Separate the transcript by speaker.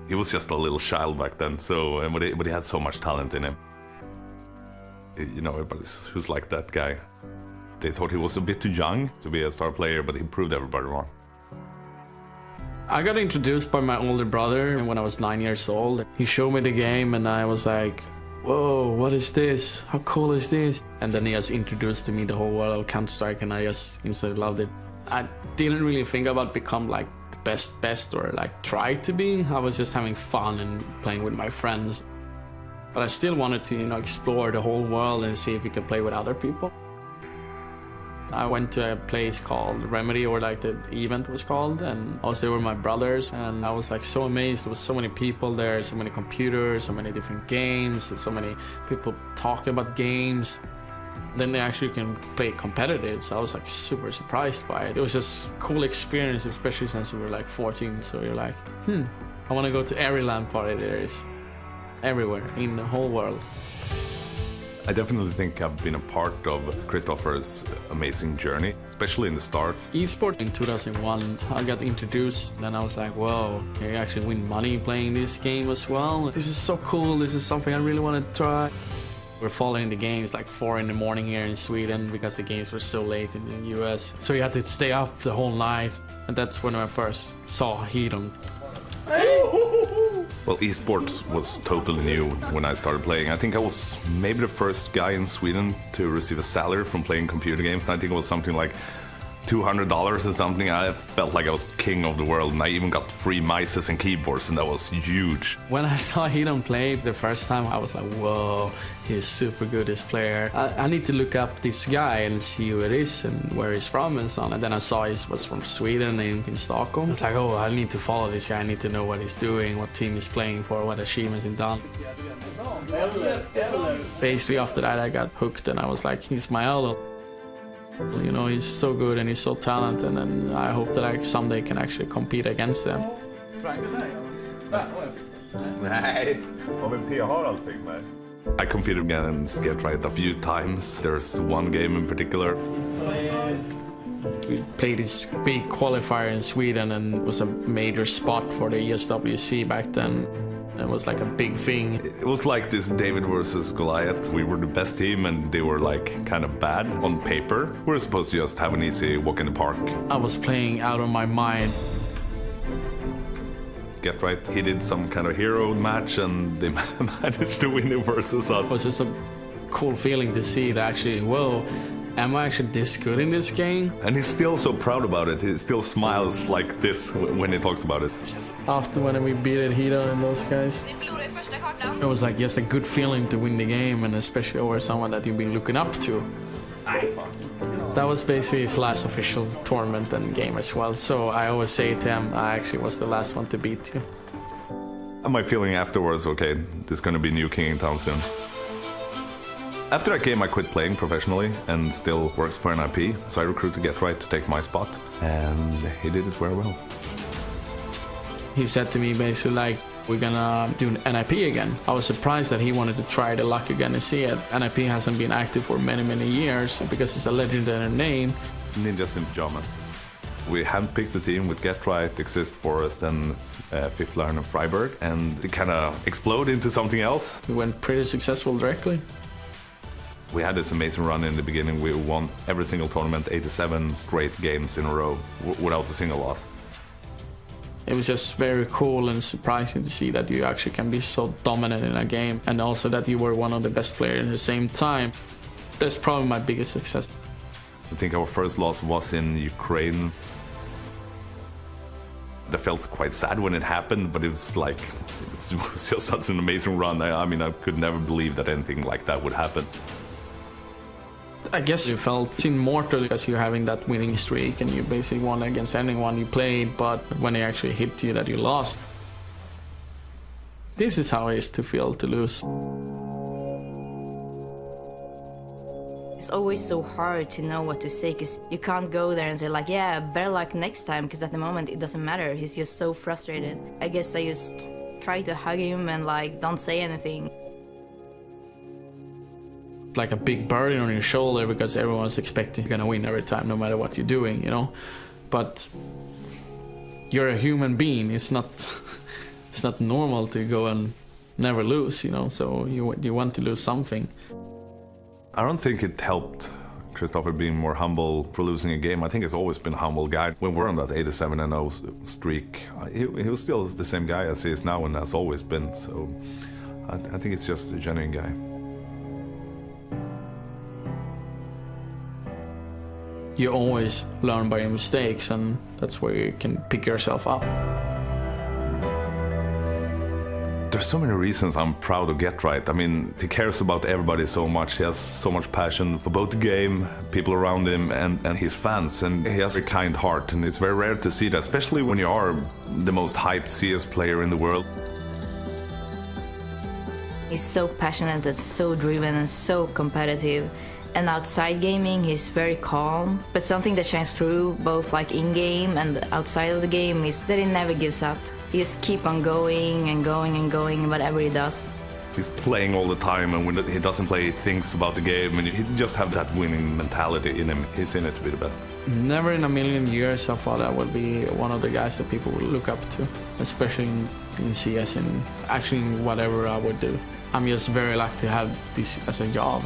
Speaker 1: He was just a little child back then, so but he had so much talent in him. You know, everybody who's like that guy. They thought he was a bit too young to be a star player, but he proved everybody wrong.
Speaker 2: I got introduced by my older brother when I was 9 years old. He showed me the game and I was like, whoa, what is this? How cool is this? And then he just introduced to me the whole world of Counter-Strike and I just instantly loved it. I didn't really think about become like the best or like try to be. I was just having fun and playing with my friends. But I still wanted to, you know, explore the whole world and see if we could play with other people. I went to a place called Remedy, or like the event was called, and I was there with my brothers, and I was like so amazed. There was so many people there, so many computers, so many different games, and so many people talking about games. Then they actually can play competitive, so I was like super surprised by it. It was just a cool experience, especially since we were like 14, so you're like, I want to go to every LAN party there is, everywhere, in the whole world.
Speaker 1: I definitely think I've been a part of Christopher's amazing journey, especially in the start.
Speaker 2: Esport in 2001, I got introduced and I was like, whoa, can you actually win money playing this game as well? This is so cool, this is something I really want to try. We're following the games like 4 in the morning here in Sweden because the games were so late in the US. So you had to stay up the whole night, and that's when I first saw Hedon.
Speaker 1: Well, esports was totally new when I started playing. I think I was maybe the first guy in Sweden to receive a salary from playing computer games. I think it was something like $200 or something. I felt like I was king of the world, and I even got free mice and keyboards, and that was huge.
Speaker 2: When I saw Hedon play the first time, I was like, whoa, he's super good, this player. I need to look up this guy and see who it is and where he's from and so on. And then I saw he was from Sweden in Stockholm. I was like, oh, I need to follow this guy. I need to know what he's doing, what team he's playing for, what achievements he's done. Basically, after that, I got hooked, and I was like, he's my idol. You know, he's so good and he's so talented, and I hope that I someday can actually compete against them.
Speaker 1: I competed against Get-Right a few times. There's one game in particular.
Speaker 2: We played this big qualifier in Sweden, and it was a major spot for the ESWC back then. It was like a big thing.
Speaker 1: It was like this David versus Goliath. We were the best team and they were like kind of bad on paper. We were supposed to just have an easy walk in the park.
Speaker 2: I was playing out of my mind.
Speaker 1: Get-Right, he did some kind of hero match and they managed to win it versus us.
Speaker 2: It was just a cool feeling to see that actually, whoa, am I actually this good in this game?
Speaker 1: And he's still so proud about it. He still smiles like this when he talks about it.
Speaker 2: After when we beat Hedon and those guys, it was like just a good feeling to win the game, and especially over someone that you've been looking up to. That was basically his last official tournament and game as well. So I always say to him, I actually was the last one to beat you.
Speaker 1: And my feeling afterwards, okay, there's gonna be new king in town soon. After that game, I quit playing professionally and still worked for an IP, so I recruited Get-Right to take my spot, and he did it very well.
Speaker 2: He said to me basically like, we're gonna do an NIP again. I was surprised that he wanted to try the luck again to see it. NIP hasn't been active for many years because it's a legendary name.
Speaker 1: Ninjas in Pajamas. We handpicked the team with Get-Right, Exist Forest, and Fifth Line and Freiburg, and it kind of exploded into something else.
Speaker 2: We went pretty successful directly.
Speaker 1: We had this amazing run in the beginning. We won every single tournament, 87 straight games in a row, without a single loss.
Speaker 2: It was just very cool and surprising to see that you actually can be so dominant in a game, and also that you were one of the best players at the same time. That's probably my biggest success.
Speaker 1: I think our first loss was in Ukraine. That felt quite sad when it happened, but it was like, it was just such an amazing run. I mean, I could never believe that anything like that would happen.
Speaker 2: I guess you felt immortal because you're having that winning streak and you basically won against anyone you played, but when they actually hit you that you lost. This is how it is to feel to lose.
Speaker 3: It's always so hard to know what to say, because you can't go there and say like, yeah, better luck next time, because at the moment it doesn't matter. He's just so frustrated. I guess I just try to hug him and like don't say anything.
Speaker 2: Like a big burden on your shoulder because everyone's expecting you're gonna win every time, no matter what you're doing, you know. But you're a human being. It's not it's not normal to go and never lose, you know, so you want to lose something.
Speaker 1: I don't think it helped Christopher being more humble for losing a game. I think he's always been a humble guy. When we're on that 87-0 streak, he was still the same guy as he is now and has always been. So I think it's just a genuine guy.
Speaker 2: You always learn by your mistakes, and that's where you can pick yourself up.
Speaker 1: There's so many reasons I'm proud of Get Right. I mean, he cares about everybody so much. He has so much passion for both the game, people around him, and his fans. And he has a kind heart, and it's very rare to see that, especially when you are the most hyped CS player in the world.
Speaker 3: He's so passionate and so driven and so competitive. And outside gaming, he's very calm. But something that shines through both like in-game and outside of the game is that he never gives up. He just keep on going and going and going, whatever he does.
Speaker 1: He's playing all the time, and when he doesn't play, he thinks about the game, and he just have that winning mentality in him. He's in it to be the best.
Speaker 2: Never in a million years I thought I would be one of the guys that people would look up to, especially in CS and actually in whatever I would do. I'm just very lucky to have this as a job.